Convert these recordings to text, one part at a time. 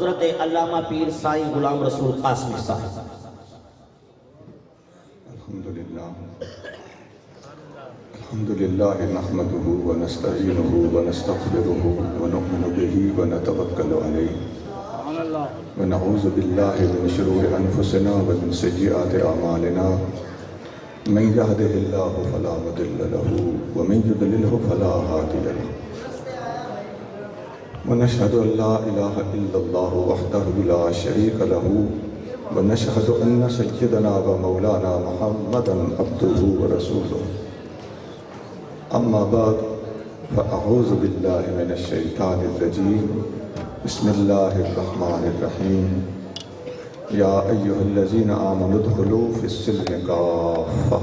حضرت علامہ پیر سائیں غلام رسول قاسمی صاحب۔ الحمدللہ نحمده ونستعینه ونستغفره ونؤمن به ونتوکل علیہ ونعوذ باللہ من شرور انفسنا ومن سیئات اعمالنا من یهده اللہ فلا مضل له ومن یضلله فلا ہادی له ونشهد ان لا الہ الا اللہ وحدہ لا شریک له ونشهد ان سیدنا ومولانا محمدا عبدہ ورسولہ اما بعد فاعوذ باللہ من الشیطان الرجیم بسم اللہ الرحمن الرحیم یا ایہا الذین آمنوا ادخلوا فی السلم کافہ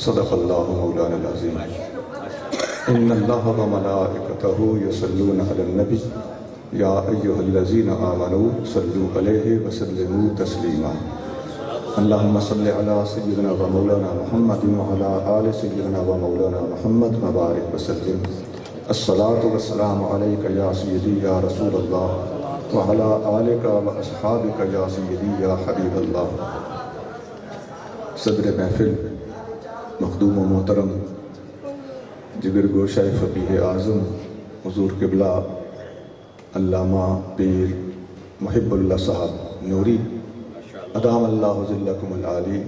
صدق اللہ مولانا العظیم ان اللہ وملائکتہ یصلون علی النبی یا ایہا الذین آمنوا صلوا علیہ وسلموا تسلیما اللہم صلی علی سیدنا و مولانا محمد وعلی آل سیدنا و مولانا محمد مبارک وسلم الصلاة والسلام علیکہ یا سیدی یا رسول اللہ وعلی آلکہ و اصحابکہ یا سیدی یا حبیب اللہ۔ صدر محفل مخدوم و محترم جگر گوشہ فقیہ اعظم حضور قبلہ علامہ پیر محب اللہ صاحب نوری ادام اللہ ذلکم العالی،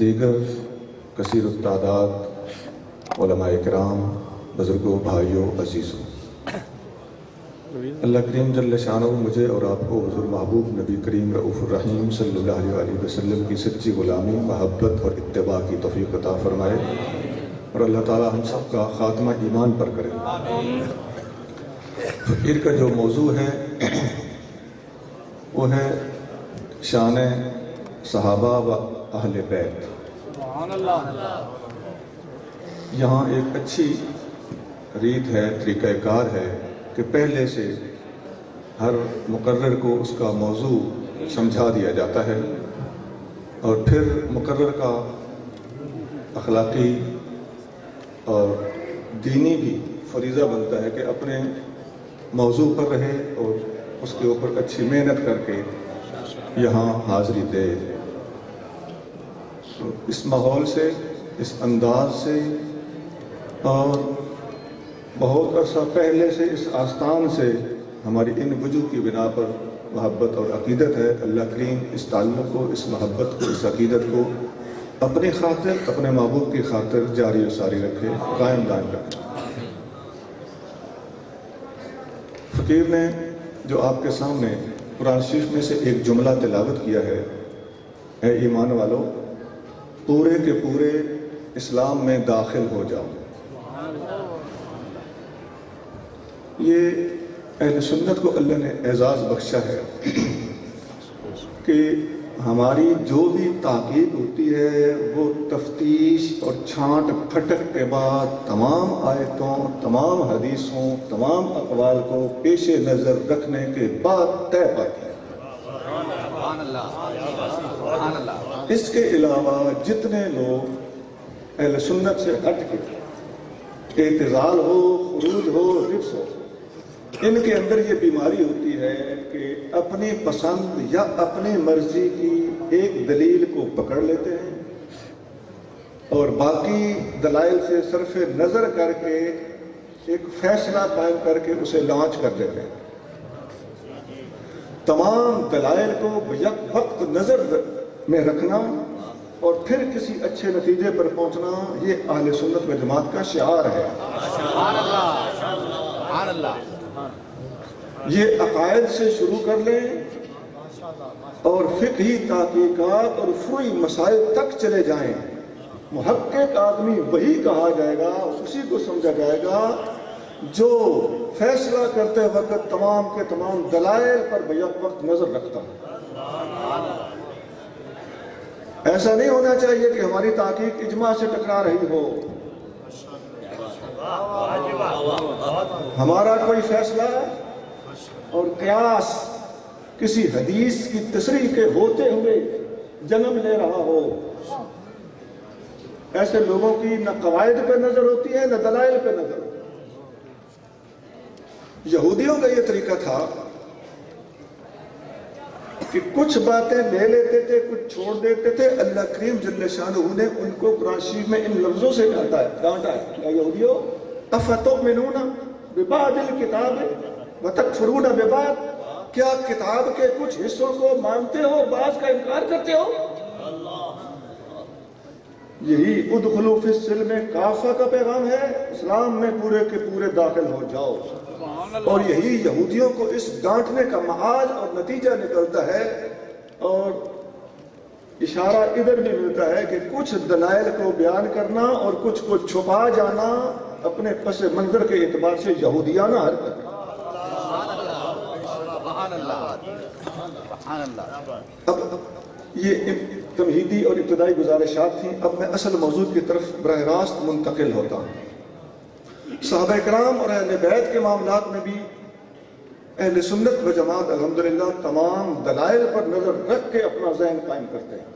دیگر کثیر التعداد علماء کرام، بزرگوں، بھائیوں، عزیزوں، اللہ کریم جل شانہ مجھے اور آپ کو حضور محبوب نبی کریم رؤوف الرحیم صلی اللہ علیہ وسلم کی سچی غلامی، محبت اور اتباع کی توفیق عطا فرمائے، اور اللہ تعالی ہم سب کا خاتمہ ایمان پر کرے۔ فقیر کا جو موضوع ہے وہ ہے شان صحابہ و اہل بیت۔ یہاں ایک اچھی ریت ہے، طریقہ کار ہے کہ پہلے سے ہر مقرر کو اس کا موضوع سمجھا دیا جاتا ہے، اور پھر مقرر کا اخلاقی اور دینی بھی فریضہ بنتا ہے کہ اپنے موضوع پر رہے اور اس کے اوپر اچھی محنت کر کے یہاں حاضری دے۔ اس ماحول سے، اس انداز سے، اور بہت عرصہ پہلے سے اس آستان سے ہماری ان وجوہ کی بنا پر محبت اور عقیدت ہے۔ اللہ کریم اس تعلق کو، اس محبت کو، اس عقیدت کو اپنی خاطر، اپنے محبوب کی خاطر جاری و ساری رکھے، قائم دائم رکھے۔ فقیر نے جو آپ کے سامنے قرآن شریف میں سے ایک جملہ تلاوت کیا ہے، اے ایمان والو پورے کے پورے اسلام میں داخل ہو جاؤ، یہ اہل سنت کو اللہ نے اعزاز بخشا ہے کہ ہماری جو بھی تحقیق ہوتی ہے وہ تفتیش اور چھانٹ پھٹک کے بعد تمام آیتوں، تمام حدیثوں، تمام اقوال کو پیش نظر رکھنے کے بعد طے پاتی ہے۔ اس کے علاوہ جتنے لوگ اہل سنت سے ہٹ کے اعتزال ہو، خروج ہو، رجس ہو، ان کے اندر یہ بیماری ہوتی ہے کہ اپنی پسند یا اپنی مرضی کی ایک دلیل کو پکڑ لیتے ہیں اور باقی دلائل سے صرف نظر کر کے ایک فیصلہ قائم کر کے اسے لانچ کر دیتے ہیں۔ تمام دلائل کو یک وقت نظر میں رکھنا اور پھر کسی اچھے نتیجے پر پہنچنا، یہ اہل سنت و جماعت کا شعار ہے۔ یہ عقائد سے شروع کر لیں اور فقہی تحقیقات اور فروعی مسائل تک چلے جائیں، محقق آدمی وہی کہا جائے گا، اسی کو سمجھا جائے گا جو فیصلہ کرتے وقت تمام کے تمام دلائل پر بیک وقت نظر رکھتا ہے۔ ایسا نہیں ہونا چاہیے کہ ہماری تحقیق اجماع سے ٹکرا رہی ہو، ہمارا کوئی فیصلہ اور قیاس کسی حدیث کی تصریح کے ہوتے ہوئے جنم لے رہا ہو۔ ایسے لوگوں کی نہ قواعد پہ نظر ہوتی ہے، نہ دلائل پہ نظر ہوتی ہے۔ یہودیوں کا یہ طریقہ تھا کہ کچھ باتیں لے لیتے تھے، کچھ چھوڑ دیتے تھے. اللہ کریم جل شانہ نے ان کو قرآن شریف میں ان لفظوں سے ڈانٹا ہے. یا یہودیو افتؤمنون ببعض الکتاب وتکفرون ببعض، کیا کتاب کے کچھ حصوں کو مانتے ہو اور بعض کا انکار کرتے ہو؟ یہی ادخلوا فی السلم کافہ کا پیغام ہے، اسلام میں پورے کے پورے داخل ہو جاؤ. اور یہی یہودیوں کو اس ڈانٹنے کا معاج اور نتیجہ نکلتا ہے. اور اشارہ ادھر بھی ملتا ہے کہ کچھ دلائل کو بیان کرنا اور کچھ کو چھپا جانا اپنے پس منظر کے اعتبار سے یہودیانہ حرکت ہے. اب یہ تمہیدی اور ابتدائی گزارشات تھیں. اب میں اصل موضوع کی طرف براہ راست منتقل ہوتا ہوں. صحابہ کرام اور اہل بیت کے معاملات میں بھی اہل سنت و جماعت الحمدللہ تمام دلائل پر نظر رکھ کے اپنا ذہن قائم کرتے ہیں.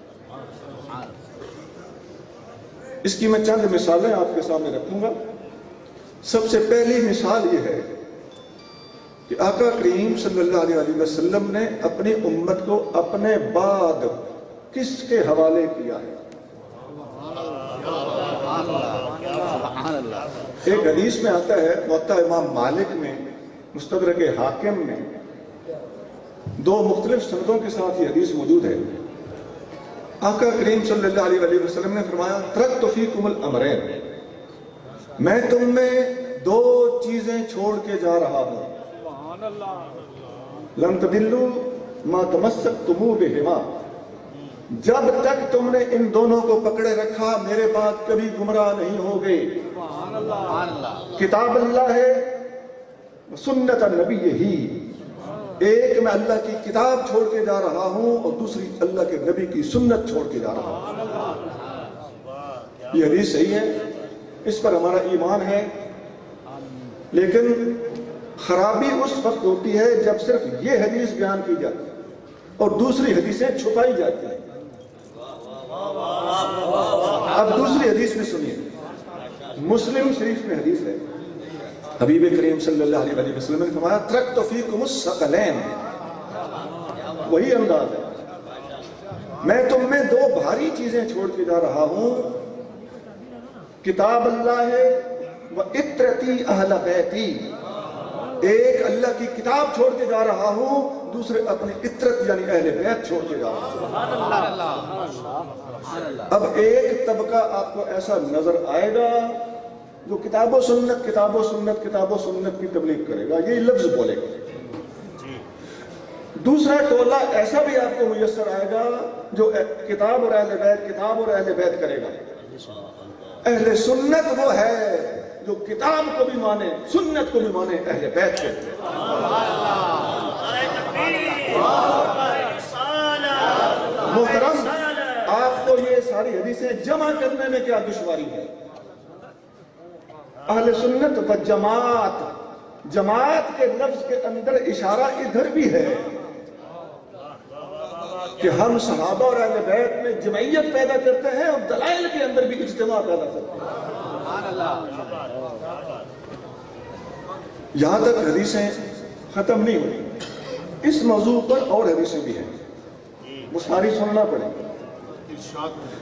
اس کی میں چند مثالیں آپ کے سامنے رکھوں گا. سب سے پہلی مثال یہ ہے کہ آقا کریم صلی اللہ علیہ وسلم نے اپنی امت کو اپنے بعد کس کے حوالے کیا ہے. ایک حدیث میں آتا ہے، موطا امام مالک میں، مستدرک حاکم میں، دو مختلف سندوں کے ساتھ یہ حدیث موجود ہے. آقا کریم صلی اللہ علیہ وسلم نے فرمایا ترکت فیکم الامرین، میں تم میں دو چیزیں چھوڑ کے جا رہا ہوں. لن تضلوا ما تمسکتم بہما، جب تک تم نے ان دونوں کو پکڑے رکھا میرے بعد کبھی گمراہ نہیں ہوگے. کتاب اللہ ہے، سنت النبی ہی. ایک میں اللہ کی کتاب چھوڑ کے جا رہا ہوں اور دوسری اللہ کے نبی کی سنت چھوڑ کے جا رہا ہوں. یہ حدیث صحیح ہے، اس پر ہمارا ایمان ہے. لیکن خرابی اس وقت ہوتی ہے جب صرف یہ حدیث بیان کی جاتی ہے اور دوسری حدیثیں چھپائی جاتی ہیں. اب دوسری حدیث میں سنیے. مسلم شریف میں حدیث ہے، حبیب کریم صلی اللہ علیہ وسلم نے فرمایا ترکت فیکم الثقلین. وہی انداز ہے، میں تم میں دو بھاری چیزیں چھوڑ کے جا رہا ہوں. کتاب اللہ ہے وعطرتی اہل بیتی، ایک اللہ کی کتاب چھوڑ کے جا رہا ہوں، دوسرے اپنی عطرت یعنی اہل بیت چھوڑ کے جا رہا ہوں. اب ایک طبقہ آپ کو ایسا نظر آئے گا جو کتاب و سنت کتاب و سنت کتاب و سنت کی تبلیغ کرے گا، یہ لفظ بولے گا. دوسرا ٹولہ ایسا بھی آپ کو میسر آئے گا جو کتاب اور اہل بیت کتاب اور اہل بیت کرے گا. اہل سنت وہ ہے جو کتاب کو بھی مانے سنت کو بھی مانے، اہل بیت کے. محترم، آپ کو یہ ساری حدیثیں جمع کرنے میں کیا دشواری ہے؟ اہل سنت و جماعت، جماعت کے لفظ کے اندر اشارہ ادھر بھی ہے کہ ہم صحابہ اور اہل بیت میں جمعیت پیدا کرتے ہیں اور دلائل کے اندر بھی اجتماع پیدا کرتے ہیں. یہاں تک حدیثیں ختم نہیں ہوئی، اس موضوع پر اور حدیثیں بھی ہیں، وہ ساری سننا پڑے گی.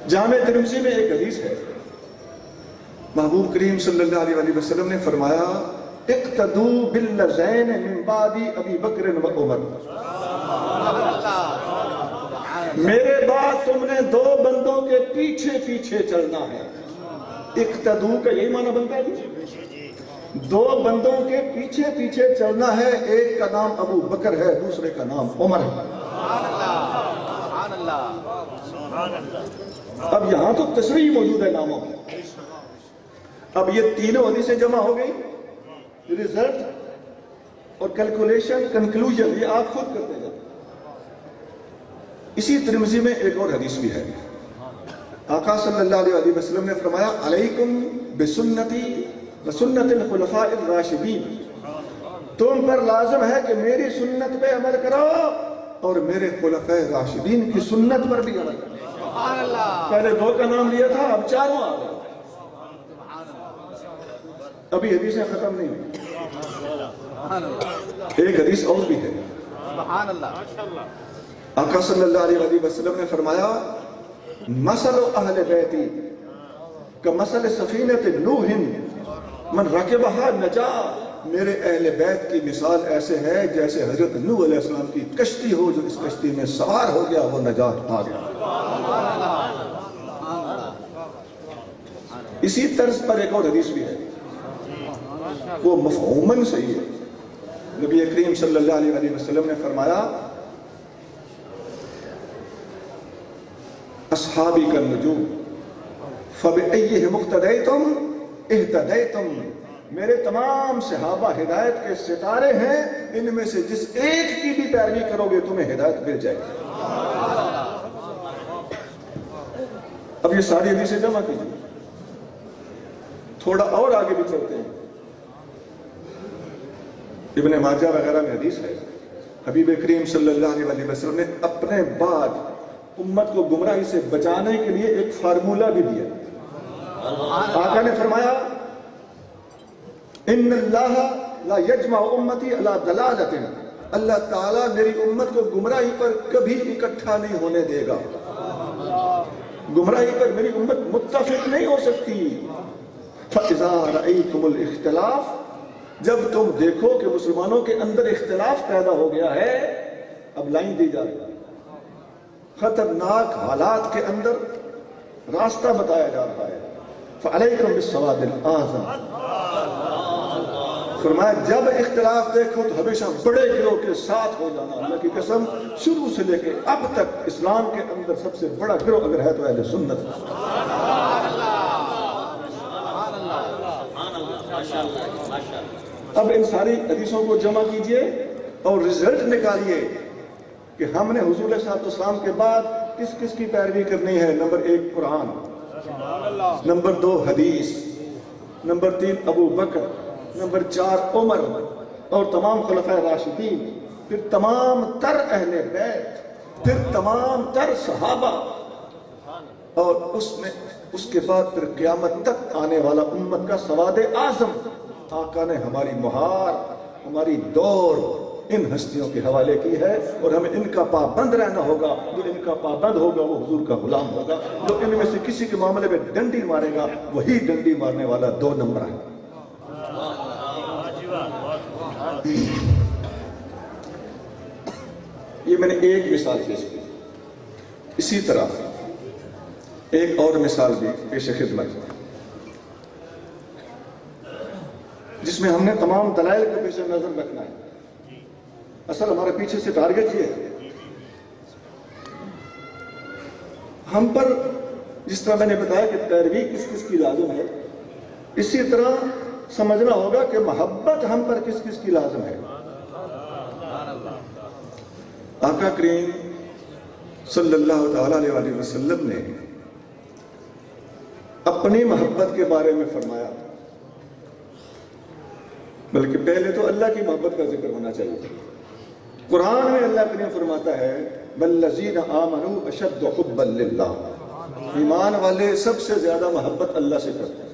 جامع ترمذی میں ایک حدیث ہے، محبوب کریم صلی اللہ علیہ وسلم نے فرمایا اقتدوا باللذین من بعد ابی بکر و عمر، میرے بعد تم نے دو بندوں کے پیچھے پیچھے چلنا ہے. اقتدوا کا یہی معنی بنتا ہے، دو بندوں کے پیچھے پیچھے چلنا ہے. ایک کا نام ابو بکر ہے، دوسرے کا نام عمر ہے. اب یہاں تو تصریح موجود ہے ناموں کی. اب یہ تینوں حدیثیں جمع ہو گئی، ریزلٹ اور کیلکولیشن کنکلوژن یہ آپ خود کرتے جائیں. اسی ترمذی میں ایک اور حدیث بھی ہے، آقا صلی اللہ علیہ وسلم نے فرمایا علیکم بسنتی وسنت الخلفاء الراشدین، تم پر لازم ہے کہ میری سنت پہ عمل کرو اور میرے خلفاء راشدین کی سنت پر بھی عمل کرو. پہلے دو کا نام لیا تھا، اب چاروں آ گئے. ابھی حدیثیں ختم نہیں ہوئی، ایک حدیث اور بھی ہے. آقا صلی اللہ علیہ وسلم نے فرمایا مثل اہل بیتی کمثل سفینۃ نوح من رکبہا نجا، میرے اہل بیت کی مثال ایسے ہے جیسے حضرت نوح علیہ السلام کی کشتی ہو، جو اس کشتی میں سوار ہو گیا وہ نجات پا گیا۔ اسی طرز پر ایک اور حدیث بھی ہے، وہ مفہوماً صحیح ہے۔ نبی کریم صلی اللہ علیہ وسلم نے فرمایا اصحابی کا نجوم فبأیہم اقتدیتم اہتدیتم، میرے تمام صحابہ ہدایت کے ستارے ہیں، ان میں سے جس ایک کی بھی پیروی کرو گے تمہیں ہدایت مل جائے گی۔ اب یہ ساری حدیثیں جمع کیجیے، تھوڑا اور آگے بھی چلتے ہیں۔ ابن ماجہ وغیرہ میں حدیث ہے، حبیب کریم صلی اللہ علیہ وسلم نے اپنے بعد امت کو گمراہی سے بچانے کے لیے ایک فارمولہ بھی دیا۔ آقا نے فرمایا ان اللہ لا یجمع امتی علی ضلالۃ، اللہ تعالیٰ میری امت کو گمراہی پر کبھی اکٹھا نہیں ہونے دے گا، گمراہی پر میری امت متفق نہیں ہو سکتی۔ فَإِذَا رَأَيْتُمُ الْإِخْتِلَافَ، جب تم دیکھو کہ مسلمانوں کے اندر اختلاف پیدا ہو گیا ہے، اب لائن دی جا رہی ہے، خطرناک حالات کے اندر راستہ بتایا جا رہا ہے، فَعَلَيْكُمْ بِالسَّوَادِ الْأَعْظَمِ، فرمایا جب اختلاف دیکھو تو ہمیشہ بڑے گروہ کے ساتھ ہو جانا۔ اللہ کی قسم شروع سے لے کے اب تک اسلام کے اندر سب سے بڑا گروہ اگر ہے تو اہل سنت۔ اب ان ساری حدیثوں کو جمع کیجئے اور رزلٹ نکالیے کہ ہم نے حضور صلی اللہ علیہ وسلم کے بعد کس کس کی پیروی کرنی ہے۔ نمبر 1 قرآن، نمبر 2 حدیث، نمبر 3 ابو بکر، نمبر 4 عمر اور تمام خلفائے راشدین، پھر تمام تر اہل بیت، پھر تمام تر صحابہ، اور اس کے بعد پھر قیامت تک آنے والا امت کا سواد اعظم۔ آقا نے ہماری مہار، ہماری دور ان ہستیوں کے حوالے کی ہے، اور ہمیں ان کا پابند رہنا ہوگا۔ جو ان کا پابند ہوگا وہ حضور کا غلام ہوگا، جو ان میں سے کسی کے معاملے میں ڈنڈی مارے گا وہی ڈنڈی مارنے والا 2 نمبر ہے۔ یہ میں نے ایک مثال پیش کی، اسی طرح ایک اور مثال بھی پیش خدمت، جس میں ہم نے تمام دلائل کو پیش نظر رکھنا ہے۔ اصل ہمارے پیچھے سے ٹارگٹ یہ ہے، ہم پر جس طرح میں نے بتایا کہ پیروی کس کس کی لازم ہے، اسی طرح سمجھنا ہوگا کہ محبت ہم پر کس کس کی لازم ہے۔ آقا کریم صلی اللہ تعالیٰ علیہ وسلم نے اپنی محبت کے بارے میں فرمایا، بلکہ پہلے تو اللہ کی محبت کا ذکر ہونا چاہیے۔ قرآن میں اللہ کریم فرماتا ہے وَالَّذِينَ آمَنُوا أَشَدُّ حُبًّا لِلَّهِ، ایمان والے سب سے زیادہ محبت اللہ سے کرتے ہیں۔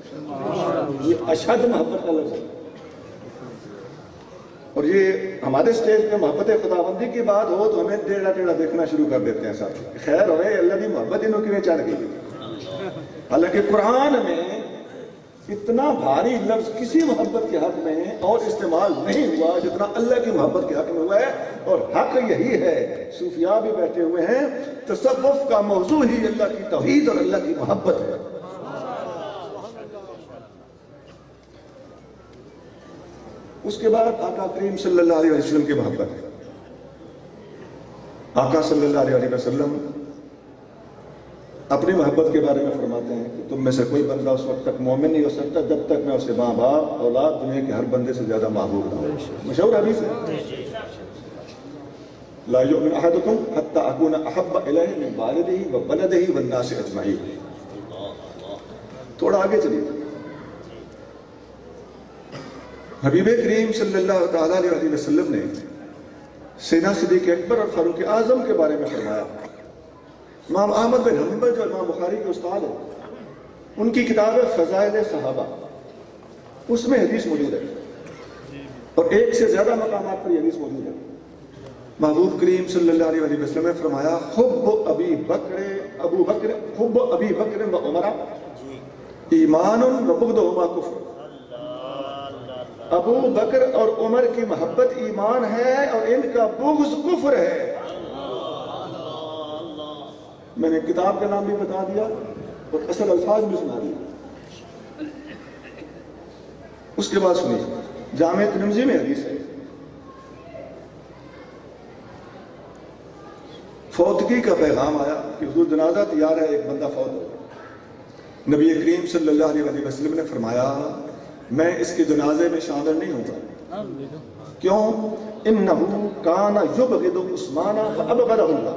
یہ اشد محبت اللہ سے، اور یہ ہمارے سٹیج پہ محبت خداوندی کی بات ہو تو ہمیں ٹیڑھا ٹیڑھا دیکھنا شروع کر دیتے ہیں ساتھ، خیر ہوئے اللہ کی محبت انہوں کی چڑھ گئی۔ حالانکہ قرآن میں اتنا بھاری لفظ کسی محبت کے حق میں اور استعمال نہیں ہوا جتنا اللہ کی محبت کے حق میں ہوا ہے، اور حق یہی ہے۔ صوفیاء بھی بیٹھے ہوئے ہیں، تصوف کا موضوع ہی اللہ کی توحید اور اللہ کی محبت ہے۔ اس کے بعد آقا کریم صلی اللہ علیہ وسلم کی محبت ہے۔ آقا صلی اللہ علیہ وسلم اپنی محبت کے بارے میں فرماتے ہیں کہ تم میں سے کوئی بندہ اس وقت تک مومن نہیں ہو سکتا جب تک میں اسے ماں باپ اولاد دنیا کے ہر بندے سے زیادہ محبوب نہ ہوں۔ مشہور حدیث ہے، لا یؤمن احدکم حتی اکون احب الیہ من والدہ وولدہ والناس اجمعین۔ تھوڑا آگے چلیے، حبیب کریم صلی اللہ تعالیٰ علیہ وسلم نے سیدنا صدیق اکبر اور فاروق اعظم کے بارے میں فرمایا۔ امام احمد بن حنبل جو امام بخاری کے استاد ہیں، ان کی کتاب ہے فضائل صحابہ، اس میں حدیث موجود ہے، اور ایک سے زیادہ مقامات پر یہ حدیث موجود ہے۔ محبوب کریم صلی اللہ علیہ وسلم نے فرمایا حب ابی بکر و عمر ایمان و بغضہما کفر. ابو بکر اور عمر کی محبت ایمان ہے اور ان کا بغض کفر ہے. میں نے کتاب کا نام بھی بتا دیا اور اصل الفاظ بھی سنا دیا. اس کے بعد سنیے جامع ترمذی میں حدیث ہے. فوتگی کا پیغام آیا کہ حضور جنازہ تیار ہے، ایک بندہ فوت ہو. نبی کریم صلی اللہ علیہ وسلم نے فرمایا میں اس کے جنازے میں شامل نہیں ہوتا. کیوں؟ انہو کان یبغض عثمان فابغضہ اللہ.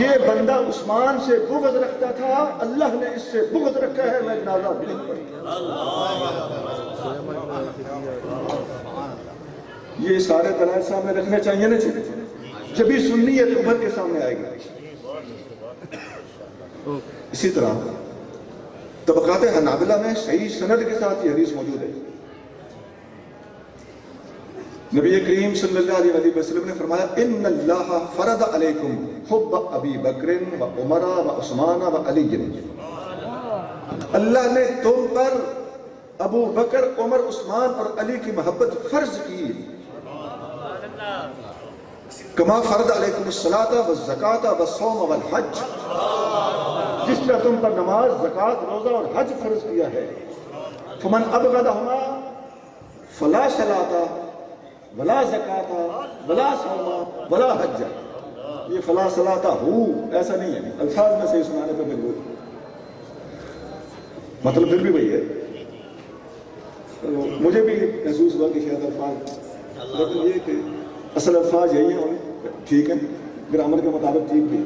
یہ بندہ عثمان سے بغض رکھتا تھا، اللہ نے اس سے بغض رکھا ہے، میں جنازہ بھی نہیں پڑھتا. یہ سارے دلائل سامنے رکھنے چاہیے نا چھوٹے جبھی سنیت ابھر کے سامنے آئے گا. اسی طرح طبقات حنابلہ میں صحیح سند کے ساتھ یہ حدیث موجود ہے. نبی کریم صلی اللہ علیہ وسلم نے فرمایا ان اللہ فرض علیکم حب ابی بکر و عمر و عثمان و علی. اللہ نے تم پر ابو بکر، عمر، عثمان اور علی کی محبت فرض کی. کما فرض علیکم الصلاۃ والزکاۃ والصوم والحج. جس طرح تم پر نماز، زکوٰۃ، روزہ اور حج فرض کیا ہے. فمن ابغضہما فلا صلاۃ ولا زکاۃ ولا صوم ولا حج. یہ فلا صلاۃ ہو ایسا نہیں ہے، الفاظ میں صحیح سنانے پر مجبور، مطلب پھر بھی وہی ہے. مجھے بھی محسوس ہوا کہ شاید الفاظ، لیکن یہ کہ اصل الفاظ یہی ہیں، ٹھیک ہے، گرامر کے مطابق ٹھیک بھی.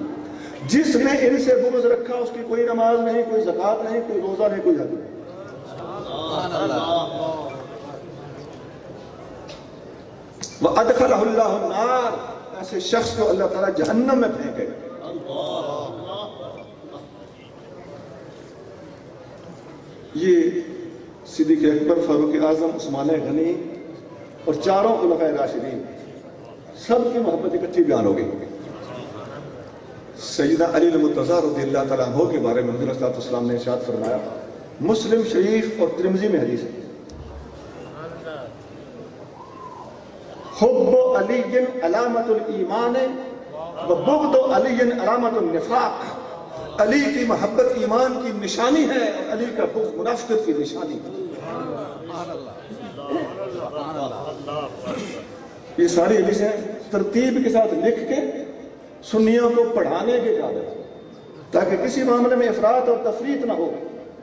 جس نے ان سے بغض رکھا اس کی کوئی نماز نہیں، کوئی زکوٰۃ نہیں، کوئی روزہ نہیں، کوئی حج نہیں. وَأَدْخَلَهُ اللَّهُ النَّارَ. ایسے شخص کو اللہ تعالیٰ جہنم میں پھینکے. یہ صدیق اکبر، فاروق اعظم، عثمان غنی اور چاروں خلفائے راشدین سب کی محبت اکٹھی بیان ہو گئی. سیدنا علی المرتضیٰ رضی اللہ تعالیٰ عنہ کے بارے میں حضور صلی اللہ علیہ وسلم نے ارشاد فرمایا، مسلم شریف اور ترمذی میں حدیث ہے، حب علی علامت الایمان و بغض علی علامت النفاق. علی کی محبت ایمان کی نشانی ہے اور علی کا بغض منافقت کی نشانی ہے. یہ ساری حدیثیں ترتیب کے ساتھ لکھ کے سنیوں کو پڑھانے کے قابل تاکہ کسی معاملے میں افراط اور تفریط نہ ہو.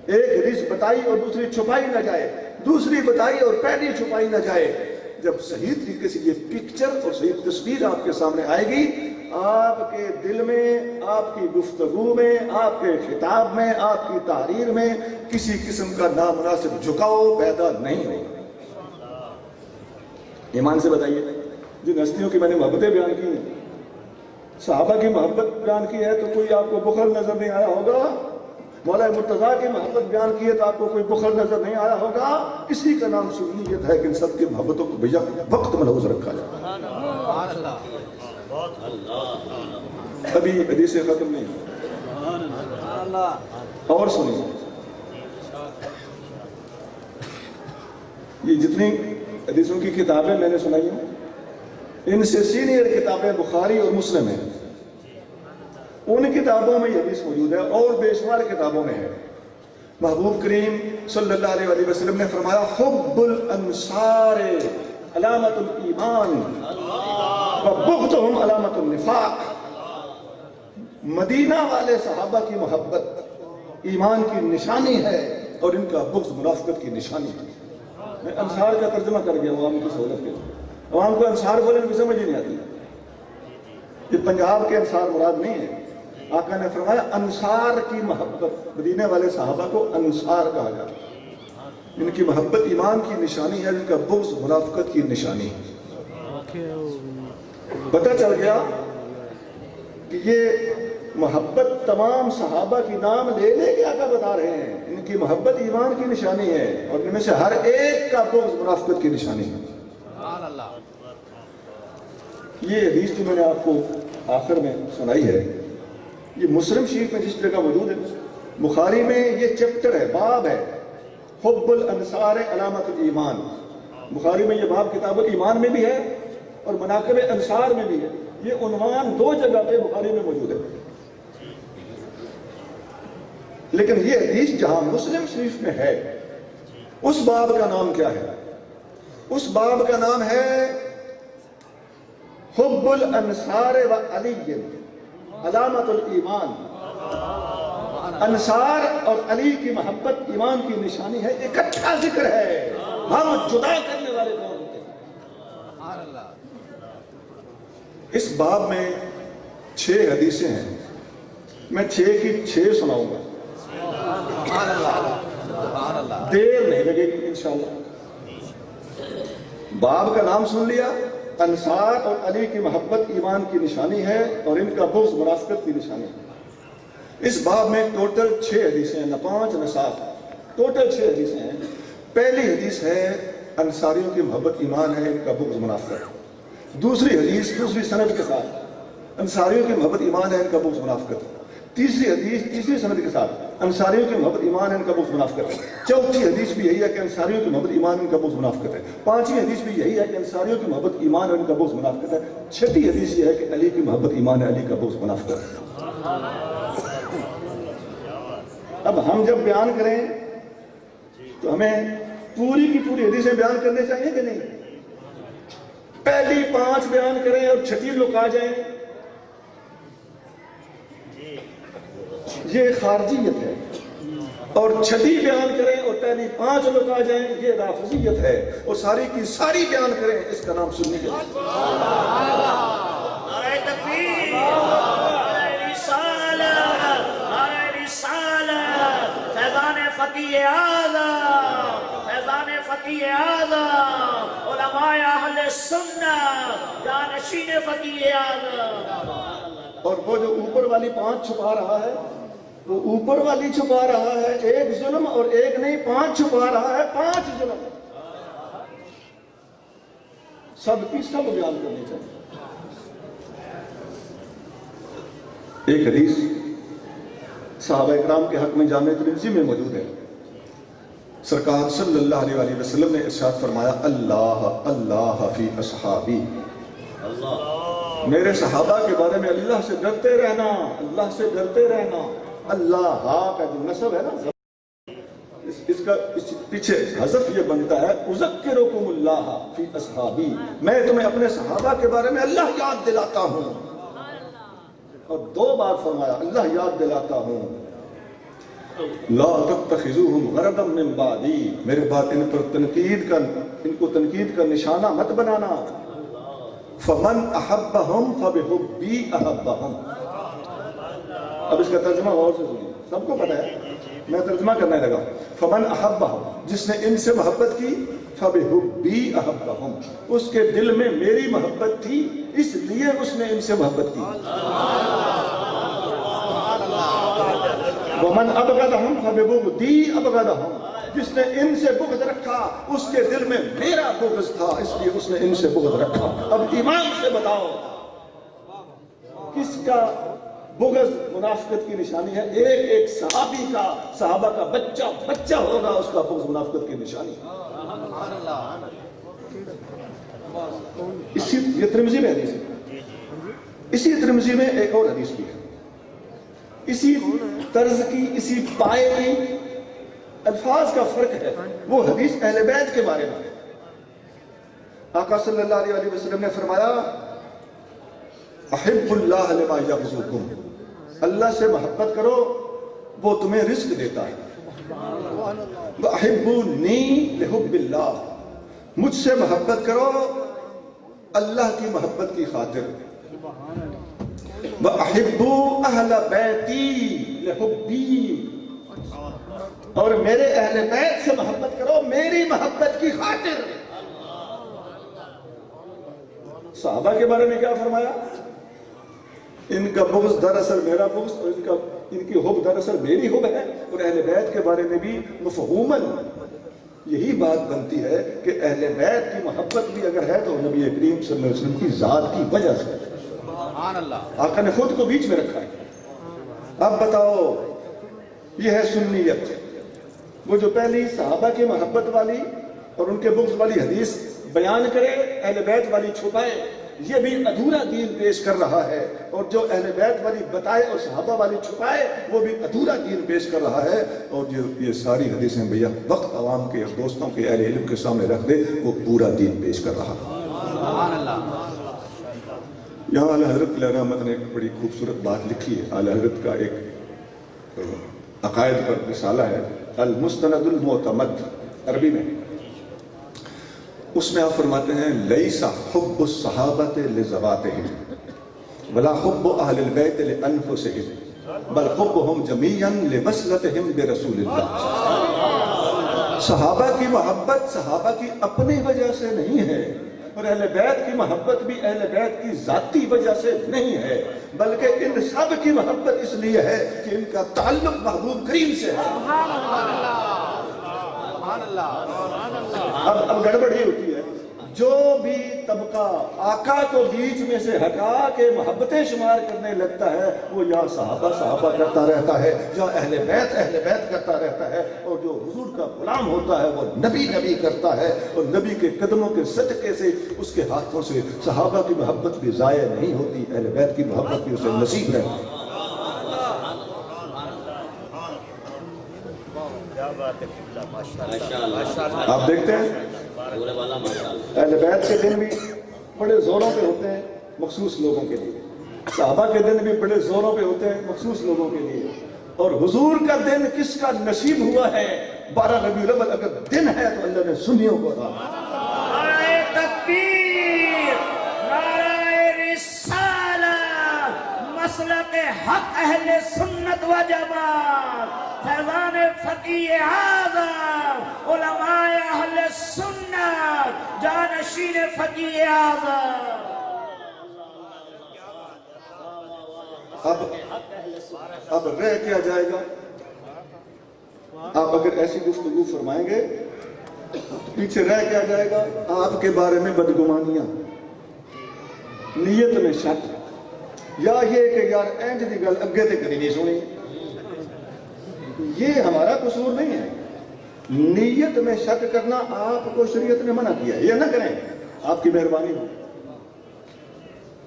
ایک حدیث بتائی اور دوسری چھپائی نہ جائے، دوسری بتائی اور پہلی چھپائی نہ جائے. جب صحیح طریقے سے یہ پکچر اور صحیح تصویر آپ کے سامنے آئے گی، آپ کے دل میں، آپ کی گفتگو میں، آپ کے خطاب میں، آپ کی تحریر میں کسی قسم کا نامناسب جھکاؤ پیدا نہیں ہوگا. ایمان سے بتائیے، جن ہستیوں کی میں نے محبتیں بیان کی ہیں، صحابہ کی محبت بیان کی ہے تو کوئی آپ کو بخل نظر نہیں آیا ہوگا. مولا مرتضیٰ کی محبت بیان کی ہے تو آپ کو کوئی بخل نظر نہیں آیا ہوگا. اسی کا نام سنیت ہے کہ ان سب کی محبتوں کو بیک وقت ملحوظ رکھا جائے. ابھی حدیثیں ختم نہیں اور سنیے. یہ جتنی حدیثوں کی کتابیں میں نے سنائی ہیں، ان سے سینئر کتابیں بخاری اور مسلم ہیں. ان کتابوں میں یہ حدیث موجود ہے اور بے شمار کتابوں میں ہے. محبوب کریم صلی اللہ علیہ وسلم نے فرمایا حب الانصار علامت الایمان و بغضهم علامت النفاق. مدینہ والے صحابہ کی محبت ایمان کی نشانی ہے اور ان کا بغض منافقت کی نشانی ہے. میں انصار کا ترجمہ کر گیا عوام کی سہولت کے لیے. عوام کو انصار بولنے کی سمجھ ہی نہیں آتی. یہ پنجاب کے انصار مراد نہیں ہے. آقا نے فرمایا انصار کی محبت، مدینے والے صحابہ کو انصار کہا جاتا ہے. ان کی محبت ایمان کی نشانی ہے، ان کا بغض منافقت کی نشانی ہے. پتہ چل گیا کہ یہ محبت تمام صحابہ کی نام لے لے کے آقا بتا رہے ہیں. ان کی محبت ایمان کی نشانی ہے اور ان میں سے ہر ایک کا بغض منافقت کی نشانی ہے. یہ حدیث جو میں نے آپ کو آخر میں سنائی ہے، یہ مسلم شریف میں جس جگہ موجود ہے، بخاری میں یہ چیپٹر ہے، باب ہے، حب الانصار علامت الایمان۔ بخاری میں یہ باب کتاب الایمان میں بھی ہے اور مناقب انصار میں بھی ہے۔ یہ عنوان دو جگہ پہ بخاری میں موجود ہے، لیکن یہ حدیث جہاں مسلم شریف میں ہے، اس باب کا نام کیا ہے؟ اس باب کا نام ہے حب الانصار و علی علامت الایمان۔ انصار اور علی کی محبت ایمان کی نشانی ہے، اکٹھا ذکر ہے، ہم جدا کرنے والے کون ہوتے ہیں؟ اس باب میں 6 حدیثیں ہیں، میں 6 کی 6 سناؤں گا، دیر نہیں لگے گی انشاءاللہ۔ باب کا نام سن لیا، انصار اور علی کی محبت ایمان کی نشانی ہے اور ان کا بغض منافقت کی نشانی ہے۔ اس باب میں ٹوٹل 6 حدیثیں ہیں، نہ 5 نہ 7، ٹوٹل 6 حدیثیں ہیں۔ پہلی حدیث ہے انصاریوں کی محبت ایمان ہے، ان کا بغض منافقت۔ دوسری حدیث دوسری سند کے ساتھ، انصاریوں کی محبت ایمان ہے، ان کا بغض منافقت۔ تیسری حدیث تیسری سند کے ساتھ، انصاریوں کی محبت ایمان ہے، ان کا بغض منافقت ہے۔ چوتھی حدیث بھی یہی ہے کہ انصاریوں کی محبت ایمان ہے، ان کا بغض منافقت ہے۔ پانچویں حدیث بھی یہی ہے کہ انصاریوں کی محبت ایمان ہے، ان کا بغض منافقت ہے۔ چھٹی حدیث یہ ہے کہ علی کی محبت ایمان ہے، علی کا بغض منافقت ہے۔ اب ہم جب بیان کریں تو ہمیں پوری کی پوری حدیثیں بیان کرنے چاہیے کہ نہیں؟ پہلی 5 بیان کریں اور چھٹی لکا جائیں، یہ خارجیت ہے، اور چھٹی بیان کریں اور پہلی 5 لکا جائیں، یہ رافضیت ہے، اور ساری کی ساری بیان کریں، اس کا نام سنی ہے۔ نعرہ تکبیر، نعرہ رسالت، نعرہ رسالت، فیضان فقیہ اعظم، فیضان فقیہ اعظم، علماء اہل سنت، جانشین فقیہ اعظم۔ اور وہ جو اوپر والی 5 چھپا رہا ہے، وہ اوپر والی چھپا رہا ہے، ایک ظلم اور ایک نہیں 5 چھپا رہا ہے، 5 ظلم، سب کی سب بیان کرنی چاہیے۔ ایک حدیث صحابہ اکرام کے حق میں جامع ترمذی میں موجود ہے، سرکار صلی اللہ علیہ وآلہ وسلم نے ارشاد فرمایا، اللہ اللہ فی اصحابی، میرے صحابہ کے بارے میں اللہ سے ڈرتے رہنا، اللہ سے ڈرتے رہنا۔ اللہ کا جو نسب ہے نا، اس کا پیچھے حذف یہ بنتا ہے، اذکرکم اللہ فی اصحابی، میں تمہیں اپنے صحابہ کے بارے میں اللہ یاد دلاتا ہوں، اور 2 بار فرمایا اللہ یاد دلاتا ہوں، لا تتخذوہم غرضا من بعدی، میرے بعد ان کو تنقید کا نشانہ مت بنانا۔ فمن احبہم فبحبی احبہم، اب اس کا ترجمہ غور سے سنیے، سب کو پتہ ہے، میں ترجمہ کرنے لگا۔ فمن احبہم، جس نے ان سے محبت کی، فبحبی احبہم، اس کے دل میں میری محبت تھی، اس لیے اس نے ان سے محبت کی۔ ومن ابغضہم فببغضی ابغضہم، جس نے ان سے بغض رکھا، اس کے دل میں میرا بغض تھا، اس لیے اس نے ان سے بغض رکھا۔ اب ایمان سے بتاؤ کس کا بغض منافقت کی نشانی ہے؟ ایک صحابی کا، صحابہ کا بچہ ہوگا، اس کا بغض منافقت کی نشانی ہے۔ یہ ترمذی میں حدیث ہے۔ اسی ترمذی میں ایک اور حدیث بھی ہے، اسی طرز کی، اسی پائے کی، الفاظ کا فرق ہے۔ وہ حدیث اہل بیت کے بارے میں ہے۔ آقا صلی اللہ علیہ وسلم نے فرمایا، احب اللہ لما یغزوکم، اللہ سے محبت کرو، وہ تمہیں رزق دیتا ہے۔ وَأَحِبُّونِي لِحُبِّ اللَّهِ، مجھ سے محبت کرو اللہ کی محبت کی خاطر۔ وَأَحِبُّوا أَهْلَ بَيْتِي لِحُبِّي، اور میرے اہل بیت سے محبت کرو میری محبت کی خاطر۔ صحابہ کے بارے میں کیا فرمایا؟ ان کا بغض دراصل میرا بغض، اور ان کی حب دراصل میری حب ہے۔ اور اہل بیت کے بارے میں بھی مفہوماً یہی بات بنتی ہے کہ اہل بیت کی محبت بھی اگر ہے تو نبی کریم صلی اللہ علیہ وسلم کی ذات کی وجہ سے، آقا نے خود کو بیچ میں رکھا ہے۔ اب بتاؤ، یہ ہے سنیت، وہ جو پہلی صحابہ کی محبت والی اور ان کے بغض والی حدیث بیان کرے، اہل بیت والی چھپائے، یہ بھی ادھورا دین پیش کر رہا ہے، اور جو اہل بیت والی بتائے اور صحابہ والی چھپائے وہ بھی ادھورا دین پیش کر رہا ہے۔ اور جو یہ ساری حدیثیں بھیا وقت عوام کے اور دوستوں کے اہل علم کے سامنے رکھ دے، وہ پورا دین پیش کر رہا ہے۔ یہاں اعلیٰ حضرت علیہ رحمت نے ایک بڑی خوبصورت بات لکھی ہے۔ اعلیٰ حضرت کا ایک عقائد پر رسالہ ہے، المستند المعتمد، عربی میں۔ اس میں آپ فرماتے ہیں لیس حب الصحابۃ لذواتہم ولا حب اہل البیت لانفسہم بل حبہم جمیعا لوصلتہم برسول اللہ۔ صحابہ کی محبت صحابہ کی اپنی وجہ سے نہیں ہے، اور اہل بیت کی محبت بھی اہل بیت کی ذاتی وجہ سے نہیں ہے، بلکہ ان سب کی محبت اس لیے ہے کہ ان کا تعلق محبوب کریم سے ہے۔ اب گڑبڑ یہ ہوتی ہے، جو بھی طبقہ آقا کو بیچ میں سے ہٹا کے محبتیں شمار کرنے لگتا ہے، وہ یا صحابہ صحابہ کرتا رہتا ہے، یا اہل بیت کرتا رہتا ہے، اور جو حضور کا غلام ہوتا ہے وہ نبی نبی کرتا ہے، اور نبی کے قدموں کے صدقے سے اس کے ہاتھوں سے صحابہ کی محبت بھی ضائع نہیں ہوتی، اہل بیت کی محبت بھی اسے نصیب ہے۔ آپ دیکھتے ہیں اہل بیت کے دن بھی بڑے زوروں پہ ہوتے ہیں مخصوص لوگوں کے لیے، صحابہ کے دن بھی بڑے زوروں پہ ہوتے ہیں مخصوص لوگوں کے لیے، اور حضور کا دن کس کا نصیب ہوا ہے؟ 12 ربیع الاول اگر دن ہے تو اللہ نے سنیوں کو عطا۔ نعرہ تکبیر، نعرہ رسالت، مسلک حق اہل سنت و جماعت، فیضان فقیہ اعظم، علماء اہل سنت، جانشین فقیہ اعظم۔ اب رہ کیا جائے گا؟ آپ اگر ایسی گفتگو فرمائیں گے تو پیچھے رہ کیا جائے گا؟ آپ کے بارے میں بدگمانیاں، نیت میں شک، یا یہ کہ یار اینج دی گل اگے تے کری نہیں سنی، یہ ہمارا قصور نہیں ہے۔ نیت میں شک کرنا آپ کو شریعت نے منع کیا ہے، یہ نہ کریں، آپ کی مہربانی ہو۔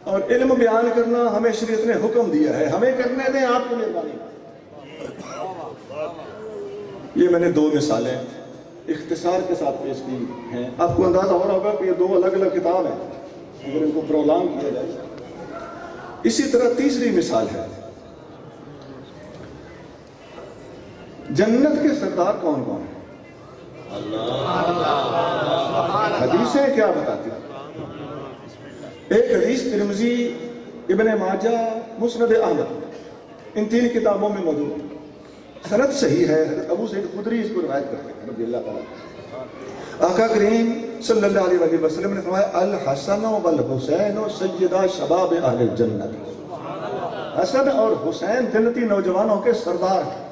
اور علم بیان کرنا ہمیں شریعت نے حکم دیا ہے، ہمیں کرنے دیں، آپ کی مہربانی۔ یہ میں نے 2 مثالیں اختصار کے ساتھ پیش کی ہیں، آپ کو اندازہ ہو رہا ہوگا کہ یہ 2 الگ الگ کتاب ہیں، اگر ان کو پرولانگ کیا جائے۔ اسی طرح تیسری مثال ہے، جنت کے سردار کون کون ہیں؟ حدیثیں کیا بتاتی ہیں؟ ایک حدیث ترمذی، ابن ماجہ، مسند احمد، ان 3 کتابوں میں موجود ہے، سند صحیح ہے، حضرت ابو سعید خدری اس کو روایت کرتے ہیں رضی اللہ تعالیٰ۔ آقا کریم صلی اللہ علیہ وسلم نے فرمایا الحسن والحسین سیدہ شباب اہل الجنت، حسن اور حسین جنتی نوجوانوں کے سردار ہیں۔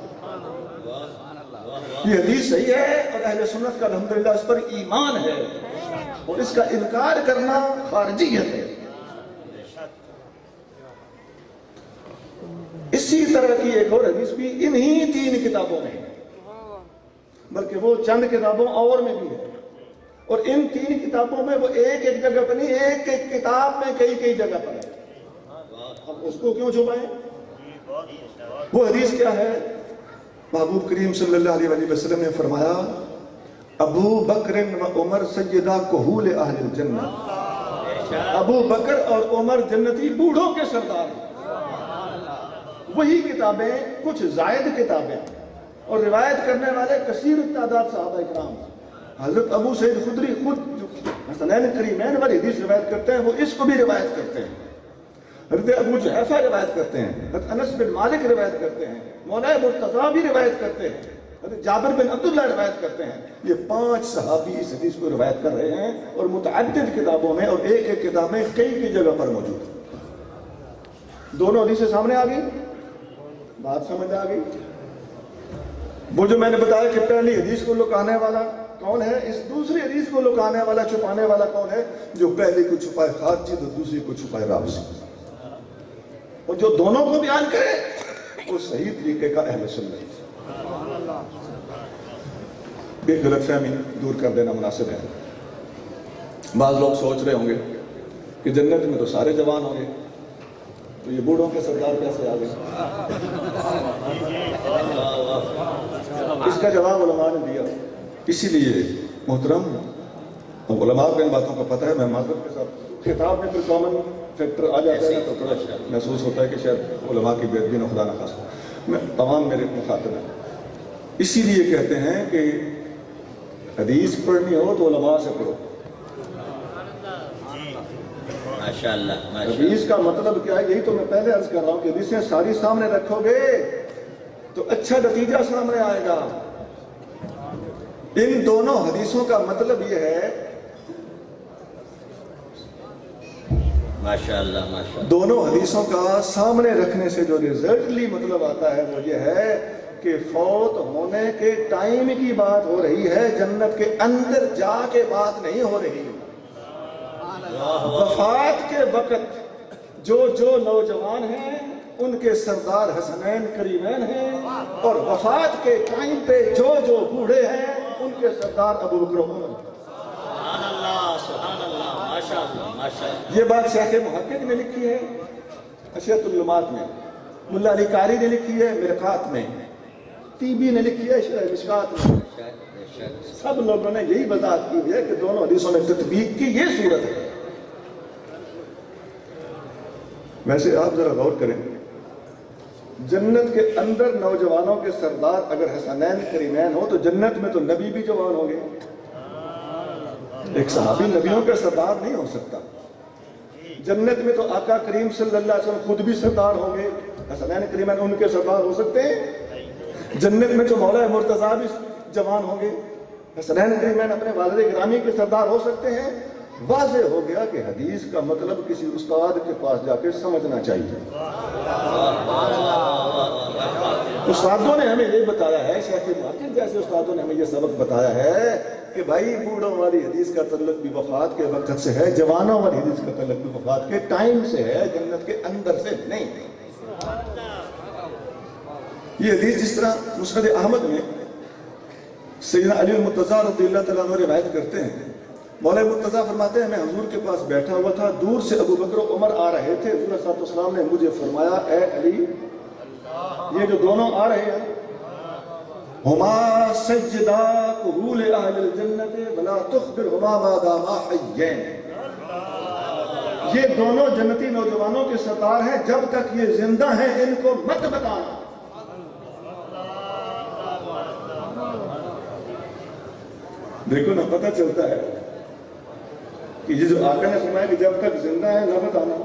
یہ حدیث صحیح ہے اور اہل سنت کا الحمدللہ اس پر ایمان ہے، اور اس کا انکار کرنا خارجیت ہے۔ اسی طرح کی ایک اور حدیث بھی انہی 3 کتابوں میں ہے، بلکہ وہ چند کتابوں اور میں بھی ہے، اور ان 3 کتابوں میں وہ ایک ایک جگہ پر نہیں، ایک ایک کتاب میں کئی جگہ پر ہے۔ ہم اس کو کیوں چھپائیں؟ وہ حدیث کیا ہے؟ محبوب کریم صلی اللہ علیہ وسلم نے فرمایا ابو بکر و عمر سیدہ کہول اہل الجنہ، ابو بکر اور عمر جنتی بوڑھوں کے سردار ہیں۔ وہی کتابیں کچھ زائد کتابیں اور روایت کرنے والے کثیر تعداد صحابہ اکرام، حضرت ابو سعید خدری خود جو حسنین کریمین والی حدیث روایت کرتے ہیں وہ اس کو بھی روایت کرتے ہیں، حضرت ابو جحیفہ روایت کرتے ہیں، حضرت انس بن مالک روایت کرتے ہیں، مولا مرتضیٰ بھی روایت کرتے ہیں، حضرت جابر بن عبداللہ روایت کرتے ہیں۔ یہ 5 صحابی اس حدیث کو روایت کر رہے ہیں، اور متعدد کتابوں میں اور ایک ایک کتاب میں کئی جگہ پر موجود ہیں۔ دونوں حدیثیں سامنے آ گئی، بات سمجھ آ گئی۔ وہ جو میں نے بتایا کہ پہلی حدیث کو لکانے والا کون ہے؟ اس دوسری حدیث کو لکانے والا چھپانے والا کون ہے؟ جو پہلے کو چھپائے خارجی تو دوسری کو چھپائے رافضی، اور جو دونوں کو بیان کرے وہ صحیح طریقے کا اہل سنت۔ بے غلط فہمی دور کر دینا مناسب ہے۔ بعض لوگ سوچ رہے ہوں گے کہ جنت میں تو سارے جوان ہوں گے، تو یہ بوڑھوں کے سردار کیسے آ گئے؟ اس کا جواب علماء نے دیا۔ اسی لیے محترم علماء کو ان باتوں کا پتہ ہے، میں معذرت کے ساتھ خطاب میں پھر کامن فیکٹر آ جاتا ہے تو تھوڑا محسوس ہوتا ہے کہ شاید علماء کی بے ادبی نہ خدا نہ خاص، میں تمام میرے مخاطب ہیں۔ اسی لیے کہتے ہیں کہ حدیث پڑھنی ہو تو علماء سے پڑھو۔ حدیث کا مطلب کیا ہے؟ یہی تو میں پہلے عرض کر رہا ہوں کہ حدیثیں ساری سامنے رکھو گے تو اچھا نتیجہ سامنے آئے گا۔ ان دونوں حدیثوں کا مطلب یہ ہے، ماشاءاللہ دونوں حدیثوں کا سامنے رکھنے سے جو ریزلٹلی مطلب آتا ہے وہ یہ ہے کہ فوت ہونے کے ٹائم کی بات ہو رہی ہے، جنت کے اندر جا کے بات نہیں ہو رہی۔ وفات کے وقت جو نوجوان ہیں ان کے سردار حسنین کریمین ہیں، اور وفات کے ٹائم پہ جو بوڑھے ہیں ان کے سردار ابو بکر عمر۔ یہ بات شیخ محقق نے لکھی ہے اشیاء اللمات میں، ملا علی قاری نے لکھی ہے مرقات میں، طیبی نے لکھی ہے شرح مشکات میں۔ سب لوگوں نے یہی وضاحت کی ہے کہ دونوں حدیثوں میں تطبیق کی یہ صورت ہے۔ ویسے آپ ذرا غور کریں، جنت کے اندر نوجوانوں کے سردار اگر حسنین کریمین ہو تو جنت میں تو نبی بھی جوان ہوں گے۔ ایک صحابی نبیوں کے سردار نہیں ہو سکتا۔ جنت میں تو آقا کریم صلی اللہ علیہ وسلم خود بھی سردار ہوں گے، حسنین کریمین ان کے سردار ہو سکتے ہیں؟ جنت میں تو مولا مرتضیٰ بھی جوان ہوں گے، حسنین کریمین اپنے والد گرامی کے سردار ہو سکتے ہیں۔ واضح ہو گیا کہ حدیث کا مطلب کسی استاد کے پاس جا کے سمجھنا چاہیے۔ استادوں نے ہمیں یہ بتایا ہے، شیخ محقق جیسے استادوں نے ہمیں یہ سبق بتایا ہے کہ بھائی بوڑھوں والی حدیث کا تعلق بھی وفات کے وقت سے ہے، جوانوں والی حدیث کا تعلق بھی وفات کے ٹائم سے ہے، جنت کے اندر سے نہیں۔ یہ حدیث جس طرح مسند احمد میں سیدنا علی المرتضیٰ رضی اللہ تعالیٰ عنہ روایت کرتے ہیں، مولا مرتضیٰ فرماتے ہیں میں حضور کے پاس بیٹھا ہوا تھا، دور سے ابو بکر و عمر آ رہے تھے، حضور صلی اللہ علیہ وسلم نے مجھے فرمایا اے علی، یہ جو دونوں آ رہے ہیں ہما سجدہ قبول اہل الجنت ولا تخبرہما ما داما حیین، یہ دونوں جنتی نوجوانوں کے سردار ہیں، جب تک یہ زندہ ہیں ان کو مت بتانا۔ دیکھو نا، پتہ چلتا ہے کہ یہ جو آقا نے فرمایا کہ جب تک زندہ ہیں نہ بتانا،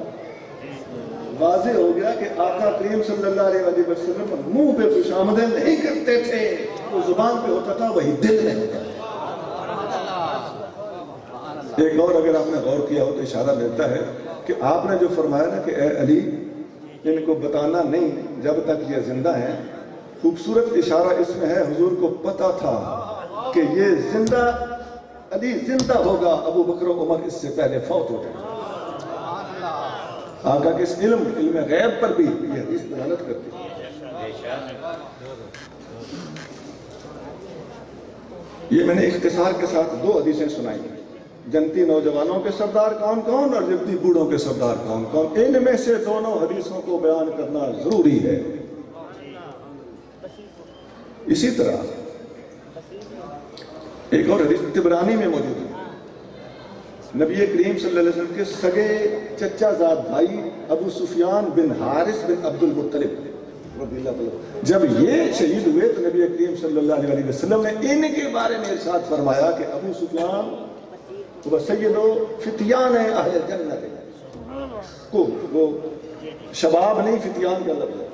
واضح ہو گیا کہ آقا کریم صلی اللہ علیہ وسلم منہ پہ خوش آمدید نہیں کرتے تھے، وہ زبان پہ ہوتا تھا، وہی دل میں ہوتا تھا۔ ایک اور اگر آپ نے غور کیا ہو تو اشارہ ملتا ہے کہ آپ نے جو فرمایا نا کہ اے علی ان کو بتانا نہیں جب تک یہ زندہ ہیں، خوبصورت اشارہ اس میں ہے حضور کو پتا تھا کہ یہ زندہ علی زندہ ہوگا، ابو بکر و عمر اس سے پہلے فوت ہو گئے۔ آقا کے اس علم غیب پر بھی یہ حدیث دلالت کرتی ہے۔ یہ میں نے اختصار کے ساتھ دو حدیثیں سنائی، جنتی نوجوانوں کے سردار کون کون اور جنتی بوڑھوں کے سردار کون کون، ان میں سے دونوں حدیثوں کو بیان کرنا ضروری ہے۔ اسی طرح ایک اور حدیث طبرانی میں موجود ہے، نبی کریم صلی اللہ علیہ وسلم کے سگے چچا زاد بھائی ابو سفیان بن حارث بن عبد المطلب رضی اللہ عنہ جب یہ شہید ہوئے تو نبی کریم صلی اللہ علیہ وسلم نے ان کے بارے میں ارشاد فرمایا کہ ابو سفیان وہ سید و فتیان اہل جنت، کو وہ شباب نہیں فتیان کا لفظ ہے،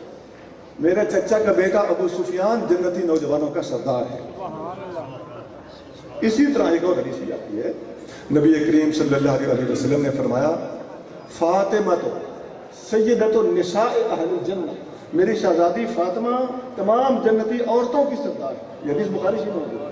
میرے چچا کا بیٹا ابو سفیان جنتی نوجوانوں کا سردار ہے۔ اسی طرح ایک اور حدیث آتی ہے، نبی کریم صلی اللہ علیہ وسلم نے فرمایا فاطمہ تو سیدۃ النساء اہل الجنہ، میری شہزادی فاطمہ تمام جنتی عورتوں کی سردار ہے۔ یہ حدیث بخاری شریف میں موجود ہے۔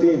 3,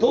2